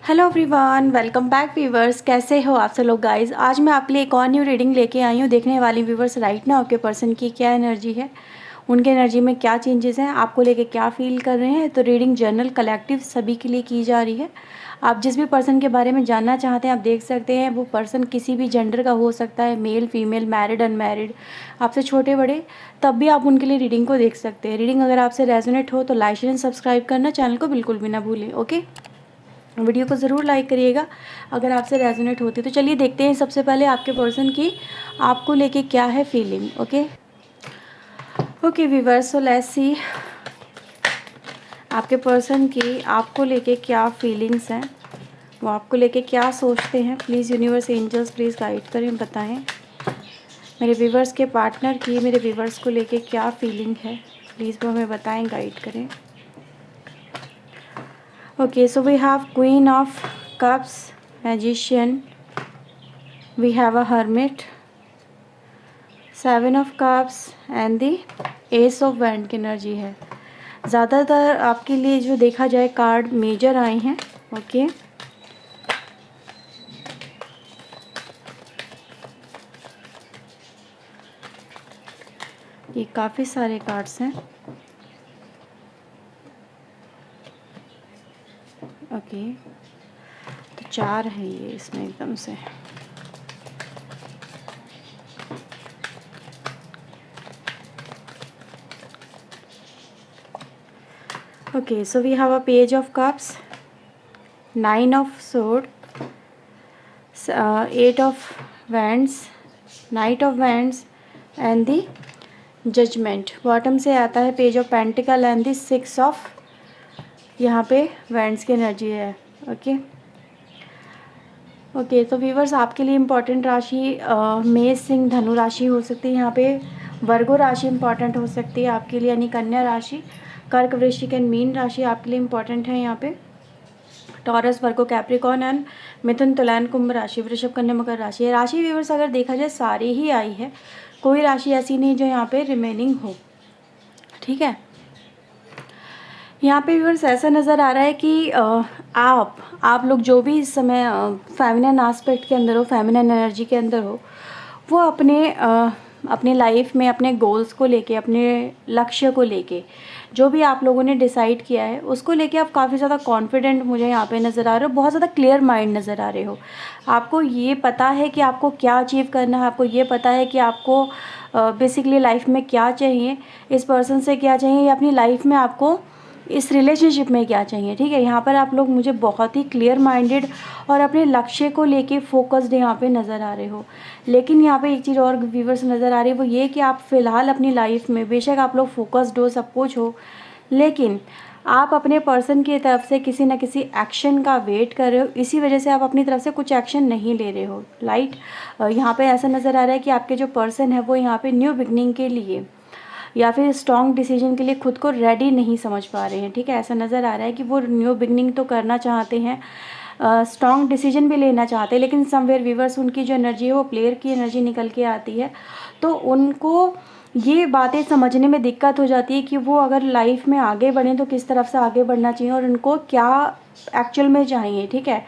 Hello everyone, welcome back viewers. कैसे हो आप सब लोग गाइस। आज मैं आपके लिए एक और न्यू रीडिंग लेके आई हूँ। देखने वाली व्यूवर्स राइट ना आपके पर्सन की क्या एनर्जी है, उनके एनर्जी में क्या चेंजेस हैं, आपको लेके क्या फील कर रहे हैं। तो रीडिंग जनरल कलेक्टिव सभी के लिए की जा रही है। आप जिस भी पर्सन के बारे में जानना चाहते हैं आप देख सकते हैं। वो पर्सन किसी भी जेंडर का हो सकता है, मेल फीमेल, मैरिड अनमैरिड, आपसे छोटे बड़े, तब भी आप उनके लिए रीडिंग को देख सकते हैं। रीडिंग अगर आपसे रेजोनेट हो तो लाइक शेयर एंड सब्सक्राइब करना, चैनल को बिल्कुल भी ना भूलें। ओके, वीडियो को ज़रूर लाइक करिएगा अगर आपसे रेजोनेट होती है। तो चलिए देखते हैं सबसे पहले आपके पर्सन की आपको लेके क्या है feeling. Okay viewers, so let's see आपके पर्सन की आपको लेके क्या फीलिंग्स हैं, वो आपको लेके क्या सोचते हैं। Please universe angels please guide करें, बताएं मेरे व्यूअर्स के पार्टनर की मेरे व्यूअर्स को लेके क्या फीलिंग है। प्लीज़ वो हमें बताएं, गाइड करें। Okay, so we have Queen of Cups, Magician, we have a Hermit, Seven of Cups and the Ace of Wands की एनर्जी है। ज़्यादातर आपके लिए जो देखा जाए कार्ड मेजर आए हैं। ओके, ये काफ़ी सारे कार्ड्स हैं। ओके, तो 4 हैं ये इसमें एकदम से। Okay, so we have a Page of Cups, 9 of Sword, 8 of Wands, Knight of Wands and the Judgment। Bottom से आता है page of pentacle and the 6 of, यहाँ पे वैंड्स की एनर्जी है। ओके, तो व्यूवर्स आपके लिए इम्पोर्टेंट राशि मेष सिंह धनु राशि हो सकती है। यहाँ पे वर्गो राशि इम्पॉर्टेंट हो सकती है आपके लिए, यानी कन्या राशि, कर्क वृश्चिक एंड मीन राशि आपके लिए इम्पॉर्टेंट है। यहाँ पे टॉरस वर्गो कैप्रिकॉर्न एंड मिथुन तुलान कुंभ राशि, वृषभ कन्या मकर राशि है। राशि व्यूवर्स अगर देखा जाए सारी ही आई है, कोई राशि ऐसी नहीं जो यहाँ पे रिमेनिंग हो। ठीक है, यहाँ पे व्यूअर्स ऐसा नज़र आ रहा है कि आप लोग जो भी इस समय फेमिनिन एस्पेक्ट के अंदर हो, फेमिनिन एनर्जी के अंदर हो, वो अपने लाइफ में अपने गोल्स को लेके, अपने लक्ष्य को लेके जो भी आप लोगों ने डिसाइड किया है उसको लेके आप काफ़ी ज़्यादा कॉन्फिडेंट मुझे यहाँ पे नज़र आ रहे हो। बहुत ज़्यादा क्लियर माइंड नज़र आ रहे हो। आपको ये पता है कि आपको क्या अचीव करना है, आपको ये पता है कि आपको बेसिकली लाइफ में क्या चाहिए, इस पर्सन से क्या चाहिए, या अपनी लाइफ में आपको इस रिलेशनशिप में क्या चाहिए। ठीक है, यहाँ पर आप लोग मुझे बहुत ही क्लियर माइंडेड और अपने लक्ष्य को लेके फोकस्ड यहाँ पे नज़र आ रहे हो। लेकिन यहाँ पे एक चीज़ और व्यूवर्स नज़र आ रही है, वो ये कि आप फ़िलहाल अपनी लाइफ में बेशक आप लोग फोकस्ड हो, सब कुछ हो, लेकिन आप अपने पर्सन की तरफ से किसी न किसी एक्शन का वेट कर रहे हो। इसी वजह से आप अपनी तरफ से कुछ एक्शन नहीं ले रहे हो। राइट, यहाँ पे ऐसा नज़र आ रहा है कि आपके जो पर्सन है वो यहाँ पे न्यू बिगनिंग के लिए या फिर स्ट्रॉन्ग डिसीजन के लिए खुद को रेडी नहीं समझ पा रहे हैं। ठीक है, ऐसा नज़र आ रहा है कि वो न्यू बिगनिंग तो करना चाहते हैं, स्ट्रॉन्ग डिसीजन भी लेना चाहते हैं, लेकिन समवेयर व्यूवर्स उनकी जो एनर्जी है वो प्लेयर की एनर्जी निकल के आती है। तो उनको ये बातें समझने में दिक्कत हो जाती है कि वो अगर लाइफ में आगे बढ़ें तो किस तरफ से आगे बढ़ना चाहिए और उनको क्या एक्चुअल में चाहिए। ठीक है,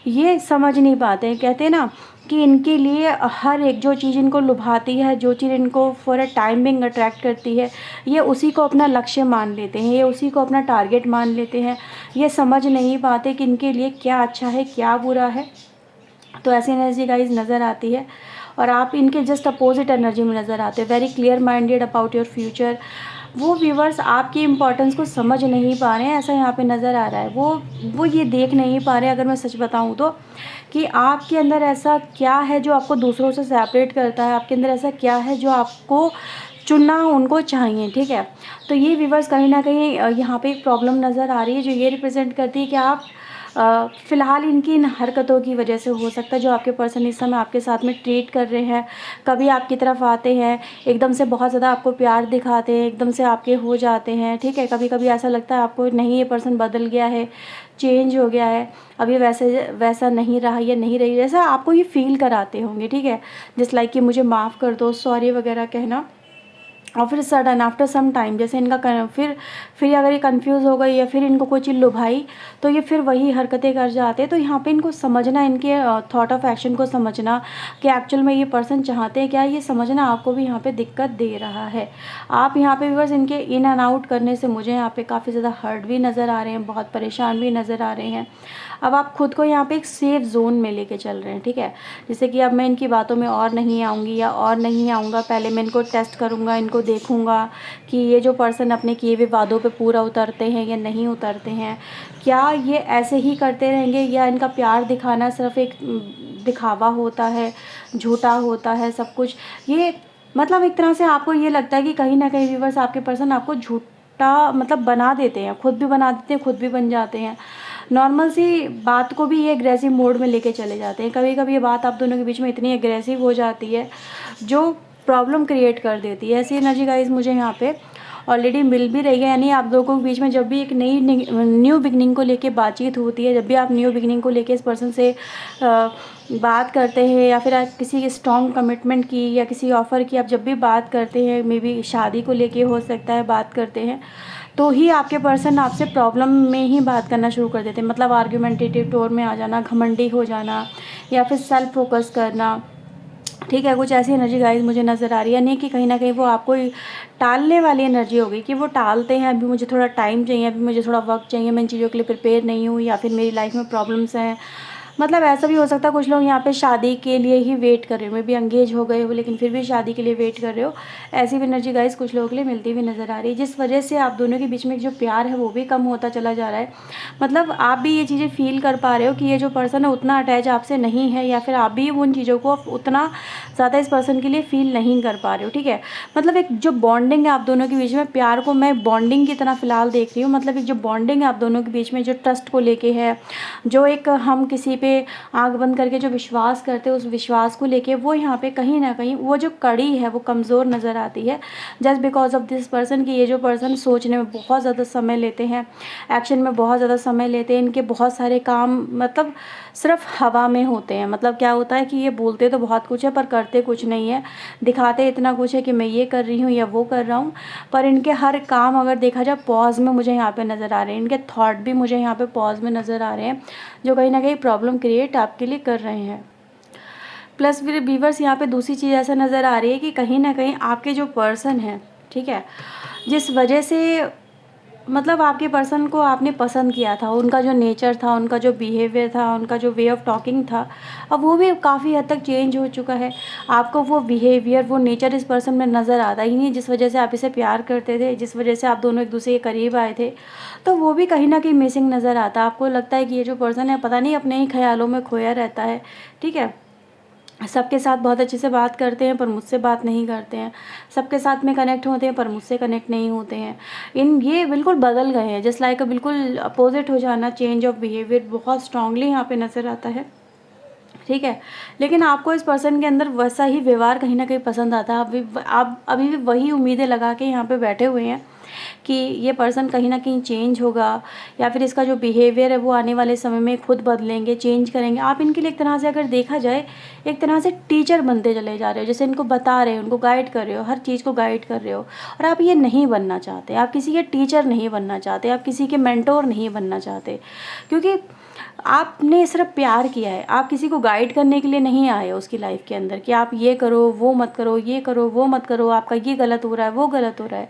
ये समझ नहीं पाते हैं। कहते हैं ना कि इनके लिए हर एक जो चीज़ इनको लुभाती है, जो चीज़ इनको for a time being attract करती है, ये उसी को अपना लक्ष्य मान लेते हैं, ये उसी को अपना टारगेट मान लेते हैं। ये समझ नहीं पाते कि इनके लिए क्या अच्छा है क्या बुरा है। तो ऐसी एनर्जी गाइज नज़र आती है और आप इनके जस्ट अपोजिट एनर्जी में नज़र आते हैं। Very clear minded about your future. वो व्यूवर्स आपकी इम्पोर्टेंस को समझ नहीं पा रहे हैं, ऐसा यहाँ पे नज़र आ रहा है। वो ये देख नहीं पा रहे, अगर मैं सच बताऊँ तो, कि आपके अंदर ऐसा क्या है जो आपको दूसरों से सेपरेट करता है, आपके अंदर ऐसा क्या है जो आपको चुनना उनको चाहिए। ठीक है, तो ये व्यूवर्स कहीं ना कहीं यहाँ पे एक प्रॉब्लम नज़र आ रही है जो ये रिप्रेजेंट करती है कि आप फ़िलहाल इनकी इन हरकतों की वजह से हो सकता है जो आपके पर्सन इस समय आपके साथ में ट्रीट कर रहे हैं, कभी आपकी तरफ आते हैं एकदम से बहुत ज़्यादा आपको प्यार दिखाते हैं, एकदम से आपके हो जाते हैं। ठीक है, कभी कभी ऐसा लगता है आपको नहीं ये पर्सन बदल गया है, चेंज हो गया है, अभी वैसा नहीं रहा या नहीं रही, जैसा आपको ये फील कराते होंगे। ठीक है, जिस लाइक कि मुझे माफ़ कर दो, सॉरी वगैरह कहना, और फिर सडन आफ्टर सम टाइम जैसे इनका फिर अगर ये कंफ्यूज हो गई या फिर इनको कोई चीज़ लुभाई तो ये फिर वही हरकतें कर जाते हैं। तो यहाँ पे इनको समझना, इनके थॉट ऑफ एक्शन को समझना कि एक्चुअल में ये पर्सन चाहते हैं क्या, ये समझना आपको भी यहाँ पे दिक्कत दे रहा है। आप यहाँ पे व्यूअर्स इनके इन एंड आउट करने से मुझे यहाँ पे काफ़ी ज़्यादा हर्ट भी नज़र आ रहे हैं, बहुत परेशान भी नज़र आ रहे हैं। अब आप खुद को यहाँ पे एक सेफ जोन में लेके चल रहे हैं, ठीक है। जैसे कि अब मैं इनकी बातों में और नहीं आऊँगी या और नहीं आऊँगा, पहले मैं इनको टेस्ट करूँगा, इनको देखूँगा कि ये जो पर्सन अपने किए हुए वादों पे पूरा उतरते हैं या नहीं उतरते हैं, क्या ये ऐसे ही करते रहेंगे या इनका प्यार दिखाना सिर्फ एक दिखावा होता है, झूठा होता है सब कुछ। ये मतलब एक तरह से आपको ये लगता है कि कहीं ना कहीं व्यूअर्स आपके पर्सन आपको झूठा मतलब बना देते हैं, खुद भी बना देते हैं, खुद भी बन जाते हैं। नॉर्मल सी बात को भी ये एग्रेसिव मोड में लेके चले जाते हैं। कभी कभी ये बात आप दोनों के बीच में इतनी एग्रेसिव हो जाती है जो प्रॉब्लम क्रिएट कर देती है। ऐसी एनर्जी गाइस मुझे यहाँ पे ऑलरेडी मिल भी रही है। यानी आप लोगों के बीच में जब भी एक नई न्यू बिगनिंग को लेके बातचीत होती है, जब भी आप न्यू बिगनिंग को लेके इस पर्सन से बात करते हैं या फिर आप किसी स्ट्रॉन्ग कमिटमेंट की या किसी ऑफ़र की आप जब भी बात करते हैं, मे बी शादी को लेके हो सकता है बात करते हैं, तो ही आपके पर्सन आपसे प्रॉब्लम में ही बात करना शुरू कर देते हैं। मतलब आर्ग्यूमेंटेटिव टोन में आ जाना, घमंडी हो जाना या फिर सेल्फ फोकस करना, ठीक है। कुछ ऐसी एनर्जी गाइस मुझे नज़र आ रही है। नहीं कि कहीं ना कहीं वो आपको टालने वाली एनर्जी होगी कि वो टालते हैं, अभी मुझे थोड़ा टाइम चाहिए, अभी मुझे थोड़ा वक्त चाहिए, मैं इन चीज़ों के लिए प्रिपेयर नहीं हूँ, या फिर मेरी लाइफ में प्रॉब्लम्स हैं। मतलब ऐसा भी हो सकता है कुछ लोग यहाँ पे शादी के लिए ही वेट कर रहे हो, मे बी एंगेज हो गए हो लेकिन फिर भी शादी के लिए वेट कर रहे हो। ऐसी भी एनर्जी गाइस कुछ लोगों के लिए मिलती हुई नज़र आ रही है, जिस वजह से आप दोनों के बीच में जो प्यार है वो भी कम होता चला जा रहा है। मतलब आप भी ये चीज़ें फील कर पा रहे हो कि ये जो पर्सन है उतना अटैच आपसे नहीं है, या फिर आप भी उन चीज़ों को उतना ज़्यादा इस पर्सन के लिए फील नहीं कर पा रहे हो, ठीक है। मतलब एक जो बॉन्डिंग है आप दोनों के बीच में, प्यार को मैं बॉन्डिंग की तरह फ़िलहाल देख रही हूँ। मतलब एक जो बॉन्डिंग है आप दोनों के बीच में, जो ट्रस्ट को लेके है, जो एक हम किसी पे आँख बंद करके जो विश्वास करते हैं उस विश्वास को लेके, वो यहाँ पे कहीं ना कहीं वो जो कड़ी है वो कमज़ोर नज़र आती है, just because of this person. कि ये जो पर्सन सोचने में बहुत ज़्यादा समय लेते हैं, एक्शन में बहुत ज़्यादा समय लेते हैं, इनके बहुत सारे काम मतलब सिर्फ हवा में होते हैं। मतलब क्या होता है कि ये बोलते तो बहुत कुछ है पर करते कुछ नहीं है, दिखाते इतना कुछ है कि मैं ये कर रही हूँ या वो कर रहा हूँ, पर इनके हर काम अगर देखा जाए पॉज में मुझे यहाँ पे नज़र आ रहे हैं। इनके थॉट भी मुझे यहाँ पे पॉज में नज़र आ रहे हैं, जो कहीं ना कहीं प्रॉब्लम क्रिएट आपके लिए कर रहे हैं। प्लस फिर व्यूअर्स यहाँ पे दूसरी चीज़ ऐसा नज़र आ रही है कि कहीं ना कहीं आपके जो पर्सन है, ठीक है, जिस वजह से मतलब आपके पर्सन को आपने पसंद किया था, उनका जो नेचर था, उनका जो बिहेवियर था, उनका जो वे ऑफ टॉकिंग था, अब वो भी काफ़ी हद तक चेंज हो चुका है। आपको वो बिहेवियर, वो नेचर इस पर्सन में नज़र आता ही नहीं, जिस वजह से आप इसे प्यार करते थे, जिस वजह से आप दोनों एक दूसरे के करीब आए थे, तो वो भी कहीं ना कहीं मिसिंग नज़र आता। आपको लगता है कि ये जो पर्सन है पता नहीं अपने ही ख्यालों में खोया रहता है, ठीक है। सबके साथ बहुत अच्छे से बात करते हैं पर मुझसे बात नहीं करते हैं, सबके साथ में कनेक्ट होते हैं पर मुझसे कनेक्ट नहीं होते हैं। ये बिल्कुल बदल गए हैं, जस्ट लाइक बिल्कुल अपोजिट हो जाना, चेंज ऑफ बिहेवियर बहुत स्ट्रांगली यहाँ पे नज़र आता है, ठीक है। लेकिन आपको इस पर्सन के अंदर वैसा ही व्यवहार कहीं ना कहीं पसंद आता है। आप अभी भी वही उम्मीदें लगा के यहाँ पे बैठे हुए हैं कि ये पर्सन कहीं ना कहीं चेंज होगा, या फिर इसका जो बिहेवियर है वो आने वाले समय में खुद बदलेंगे, चेंज करेंगे। आप इनके लिए एक तरह से अगर देखा जाए एक तरह से टीचर बनते चले जा रहे हो, जैसे इनको बता रहे हो, उनको गाइड कर रहे हो, हर चीज़ को गाइड कर रहे हो, और आप ये नहीं बनना चाहते, आप किसी के टीचर नहीं बनना चाहते, आप किसी के मेंटोर नहीं बनना चाहते, क्योंकि आपने सिर्फ प्यार किया है। आप किसी को गाइड करने के लिए नहीं आए हो उसकी लाइफ के अंदर कि आप ये करो, वो मत करो, ये करो, वो मत करो, आपका ये गलत हो रहा है, वो गलत हो रहा है।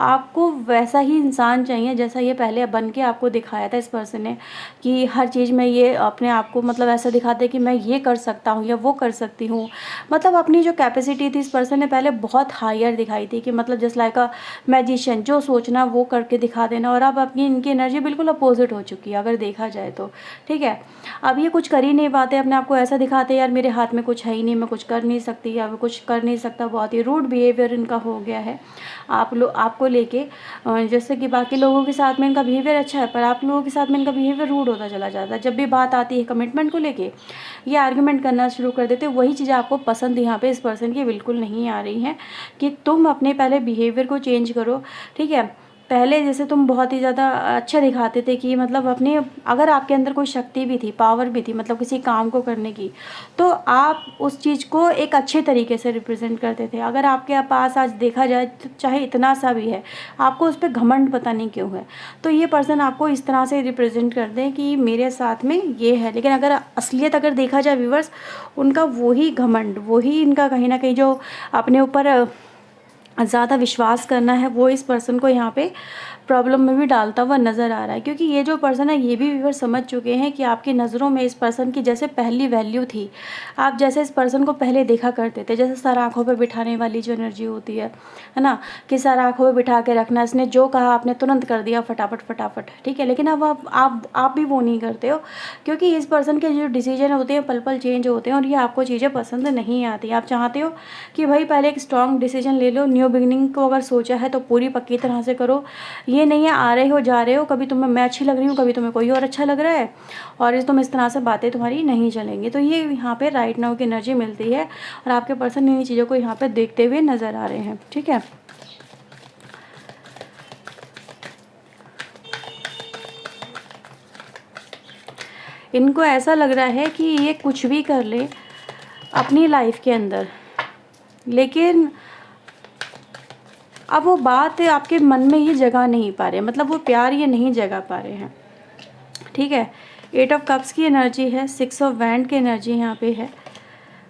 आपको वैसा ही इंसान चाहिए जैसा ये पहले बन के आपको दिखाया था इस पर्सन ने, कि हर चीज़ में ये अपने आप को मतलब ऐसा दिखाते कि मैं ये कर सकता हूँ या वो कर सकती हूँ। मतलब अपनी जो कैपेसिटी थी इस पर्सन ने पहले बहुत हायर दिखाई थी, कि मतलब जस्ट लाइक अ मैजिशियन, जो सोचना वो करके दिखा देना। और अब अपनी इनकी एनर्जी बिल्कुल अपोजिट हो चुकी है अगर देखा जाए तो, ठीक है। अब ये कुछ कर ही नहीं पाते, अपने आप को ऐसा दिखाते यार मेरे हाथ में कुछ है ही नहीं, मैं कुछ कर नहीं सकती या मैं कुछ कर नहीं सकता। बहुत ही रूड बिहेवियर इनका हो गया है आपको लेके। जैसे कि बाकी लोगों के साथ में इनका बिहेवियर अच्छा है, पर आप लोगों के साथ में इनका बिहेवियर रूड होता चला जाता है। जब भी बात आती है कमिटमेंट को लेके, ये आर्ग्यूमेंट करना शुरू कर देते। वही चीज़ें आपको पसंद यहाँ पे इस पर्सन की बिल्कुल नहीं आ रही हैं, कि तुम अपने पहले बिहेवियर को चेंज करो, ठीक है। पहले जैसे तुम बहुत ही ज़्यादा अच्छा दिखाते थे कि मतलब अपने, अगर आपके अंदर कोई शक्ति भी थी, पावर भी थी, मतलब किसी काम को करने की, तो आप उस चीज़ को एक अच्छे तरीके से रिप्रेजेंट करते थे। अगर आपके पास आज देखा जाए तो चाहे इतना सा भी है, आपको उस पर घमंड पता नहीं क्यों है। तो ये पर्सन आपको इस तरह से रिप्रेजेंट करते हैं कि मेरे साथ में ये है, लेकिन अगर असलियत अगर देखा जाए व्यूअर्स, उनका वही घमंड, वही इनका कहीं ना कहीं जो अपने ऊपर ज़्यादा विश्वास करना है, वो इस पर्सन को यहाँ पे प्रॉब्लम में भी डालता हुआ नज़र आ रहा है। क्योंकि ये जो पर्सन है ये भी व्यूअर समझ चुके हैं कि आपकी नज़रों में इस पर्सन की जैसे पहली वैल्यू थी, आप जैसे इस पर्सन को पहले देखा करते थे, जैसे सर आँखों पे बिठाने वाली जो एनर्जी होती है ना, कि सर आँखों पे बिठा के रखना, इसने जो कहा आपने तुरंत कर दिया फटाफट फटाफट, ठीक है। लेकिन अब आप भी वो नहीं करते हो, क्योंकि इस पर्सन के जो डिसीजन होते हैं पल पल चेंज होते हैं और ये आपको चीज़ें पसंद नहीं आती। आप चाहते हो कि भाई पहले एक स्ट्रॉन्ग डिसीजन ले लो, न्यू बिगिनिंग को अगर सोचा है तो पूरी पक्की तरह से करो। ये नहीं है आ रहे हो जा रहे हो, कभी तुम्हें मैं अच्छी लग रही हूँ, कभी तुम्हें कोई और अच्छा लग रहा है, और तुम इस तरह से बातें तुम्हारी नहीं चलेंगी। तो ये यहाँ पे राइट नाउ की एनर्जी मिलती है और आपके पर्सन इन चीज़ों को यहाँ पे देखते हुए नज़र आ रहे हैं, ठीक है। इनको ऐसा लग रहा है कि ये कुछ भी कर ले अपनी लाइफ के अंदर, लेकिन अब वो बात आपके मन में ये जगा नहीं पा रहे, मतलब वो प्यार ये नहीं जगा पा रहे हैं, ठीक है। 8 ऑफ कप्स की एनर्जी है, 6 ऑफ वैंड की एनर्जी यहाँ पे है।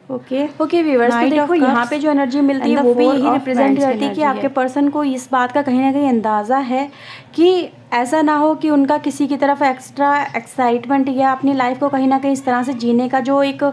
ओके व्यूअर्स, तो देखो यहाँ पे जो एनर्जी मिलती है वो भी यही रिप्रेजेंट करती है कि आपके पर्सन को इस बात का कहीं ना कहीं अंदाज़ा है कि ऐसा ना हो कि उनका किसी की तरफ एक्स्ट्रा एक्साइटमेंट या अपनी लाइफ को कहीं ना कहीं इस तरह से जीने का जो एक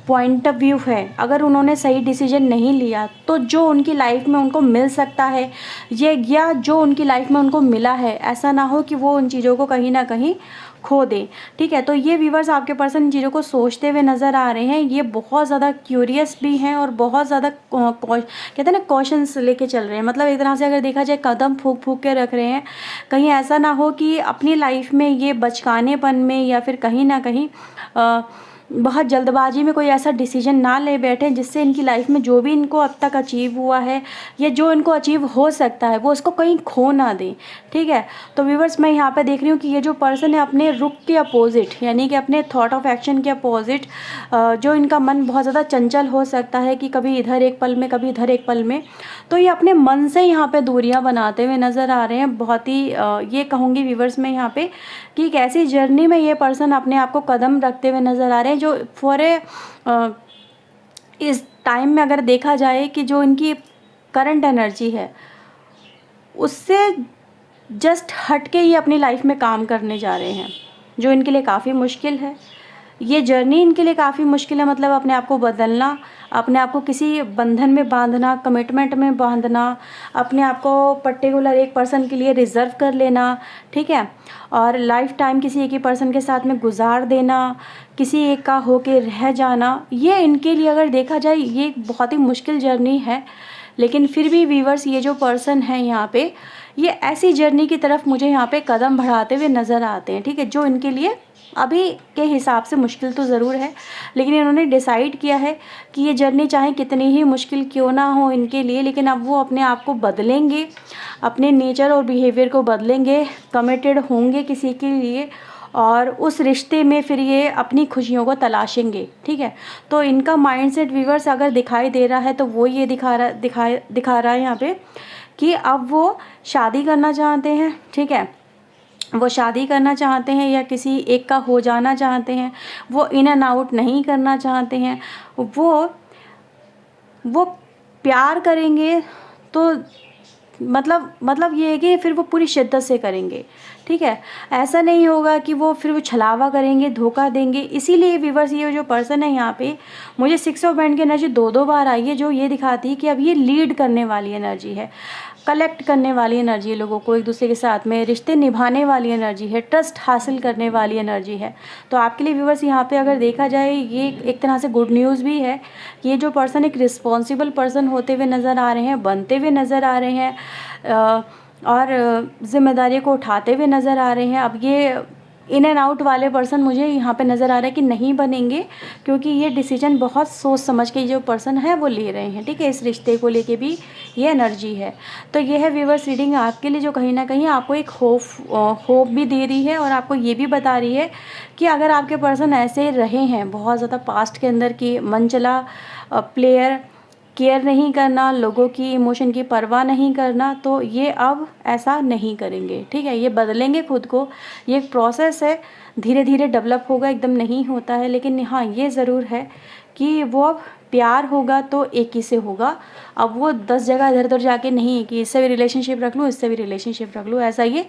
पॉइंट ऑफ व्यू है, अगर उन्होंने सही डिसीजन नहीं लिया तो जो उनकी लाइफ में उनको मिल सकता है ये, या जो उनकी लाइफ में उनको मिला है, ऐसा ना हो कि वो उन चीज़ों को कहीं ना कहीं खो दें, ठीक है। तो ये व्यूवर्स आपके पर्सन इन चीज़ों को सोचते हुए नज़र आ रहे हैं। ये बहुत ज़्यादा क्यूरियस भी हैं और बहुत ज़्यादा कहते हैं ना कॉशंस लेके चल रहे हैं, मतलब एक तरह से अगर देखा जाए कदम फूंक फूंक के रख रहे हैं, कहीं ऐसा ना हो कि अपनी लाइफ में ये बचकानेपन में या फिर कहीं ना कहीं बहुत जल्दबाजी में कोई ऐसा डिसीजन ना ले बैठे जिससे इनकी लाइफ में जो भी इनको अब तक अचीव हुआ है या जो इनको अचीव हो सकता है वो उसको कहीं खो ना दें, ठीक है। तो व्यूवर्स मैं यहाँ पे देख रही हूँ कि ये जो पर्सन है अपने रुख के अपोजिट, यानी कि अपने थॉट ऑफ एक्शन के अपोजिट, जो इनका मन बहुत ज़्यादा चंचल हो सकता है कि कभी इधर एक पल में कभी इधर एक पल में, तो ये अपने मन से यहाँ पे दूरियाँ बनाते हुए नज़र आ रहे हैं। बहुत ही ये कहूँगी व्यूवर्स मैं यहाँ पे कि एक ऐसी जर्नी में ये पर्सन अपने आप को कदम रखते हुए नज़र आ रहे हैं जो फॉर इस टाइम में अगर देखा जाए कि जो इनकी करंट एनर्जी है उससे जस्ट हट के ही अपनी लाइफ में काम करने जा रहे हैं, जो इनके लिए काफ़ी मुश्किल है। ये जर्नी इनके लिए काफ़ी मुश्किल है, मतलब अपने आप को बदलना, अपने आप को किसी बंधन में बांधना, कमिटमेंट में बांधना, अपने आप को पर्टिकुलर एक पर्सन के लिए रिज़र्व कर लेना, ठीक है, और लाइफ टाइम किसी एक ही पर्सन के साथ में गुजार देना, किसी एक का होके रह जाना, ये इनके लिए अगर देखा जाए ये एक बहुत ही मुश्किल जर्नी है। लेकिन फिर भी व्यूवर्स ये जो पर्सन है यहाँ पे, ये ऐसी जर्नी की तरफ मुझे यहाँ पे कदम बढ़ाते हुए नज़र आते हैं, ठीक है, जो इनके लिए अभी के हिसाब से मुश्किल तो ज़रूर है, लेकिन इन्होंने डिसाइड किया है कि ये जर्नी चाहे कितनी ही मुश्किल क्यों ना हो इनके लिए, लेकिन अब वो अपने आप को बदलेंगे, अपने नेचर और बिहेवियर को बदलेंगे, कमिटेड होंगे किसी के लिए, और उस रिश्ते में फिर ये अपनी खुशियों को तलाशेंगे, ठीक है। तो इनका माइंडसेट व्यूवर्स अगर दिखाई दे रहा है तो वो ये दिखा रहा है यहाँ पे कि अब वो शादी करना चाहते हैं, ठीक है, वो शादी करना चाहते हैं या किसी एक का हो जाना चाहते हैं, वो इन एंड आउट नहीं करना चाहते हैं, वो प्यार करेंगे तो मतलब ये है कि फिर वो पूरी शिद्दत से करेंगे, ठीक है। ऐसा नहीं होगा कि वो फिर वो छलावा करेंगे, धोखा देंगे। इसीलिए व्यूवर्स ये जो पर्सन है यहाँ पे मुझे 6 ऑफ वैंड की एनर्जी दो बार आई है, जो ये दिखाती है कि अब ये लीड करने वाली एनर्जी है, कलेक्ट करने वाली एनर्जी है, लोगों को एक दूसरे के साथ में रिश्ते निभाने वाली एनर्जी है, ट्रस्ट हासिल करने वाली एनर्जी है। तो आपके लिए व्यूवर्स यहाँ पे अगर देखा जाए ये एक तरह से गुड न्यूज़ भी है कि ये जो पर्सन एक रिस्पॉन्सिबल पर्सन होते हुए नज़र आ रहे हैं, बनते हुए नज़र आ रहे हैं और जिम्मेदारी को उठाते हुए नज़र आ रहे हैं। अब ये इन एंड आउट वाले पर्सन मुझे यहाँ पे नज़र आ रहा है कि नहीं बनेंगे, क्योंकि ये डिसीजन बहुत सोच समझ के जो पर्सन है वो ले रहे हैं, ठीक है। इस रिश्ते को लेके भी ये एनर्जी है। तो ये है व्यूअर्स रीडिंग आपके लिए, जो कहीं ना कहीं आपको एक होप भी दे रही है, और आपको ये भी बता रही है कि अगर आपके पर्सन ऐसे रहे हैं बहुत ज़्यादा पास्ट के अंदर की मनचला प्लेयर, केयर नहीं करना, लोगों की इमोशन की परवाह नहीं करना, तो ये अब ऐसा नहीं करेंगे, ठीक है। ये बदलेंगे खुद को, ये एक प्रोसेस है, धीरे धीरे डेवलप होगा, एकदम नहीं होता है। लेकिन हाँ ये ज़रूर है कि वो अब प्यार होगा तो एक ही से होगा। अब वो 10 जगह इधर उधर जाके नहीं कि इससे भी रिलेशनशिप रख लूँ, इससे भी रिलेशनशिप रख लूँ, ऐसा ये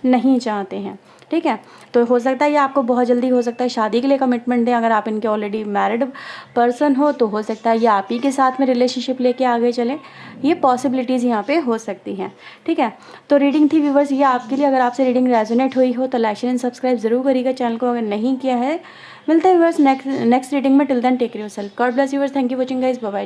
नहीं चाहते हैं, ठीक है। तो हो सकता है ये आपको बहुत जल्दी हो सकता है शादी के लिए कमिटमेंट दें। अगर आप इनके ऑलरेडी मैरिड पर्सन हो तो हो सकता है ये आप ही के साथ में रिलेशनशिप लेके आगे चलें, ये पॉसिबिलिटीज़ यहाँ पे हो सकती हैं, ठीक है। तो रीडिंग थी व्यूअर्स ये आपके लिए। अगर आपसे रीडिंग रेजोनेट हुई हो तो लाइक शेयर एंड सब्सक्राइब जरूर करिएगा चैनल को, अगर नहीं किया है। मिलते हैं व्यूअर्स नेक्स्ट रीडिंग में। Till then take care yourself, God bless viewers, thank you watching guys, bye bye.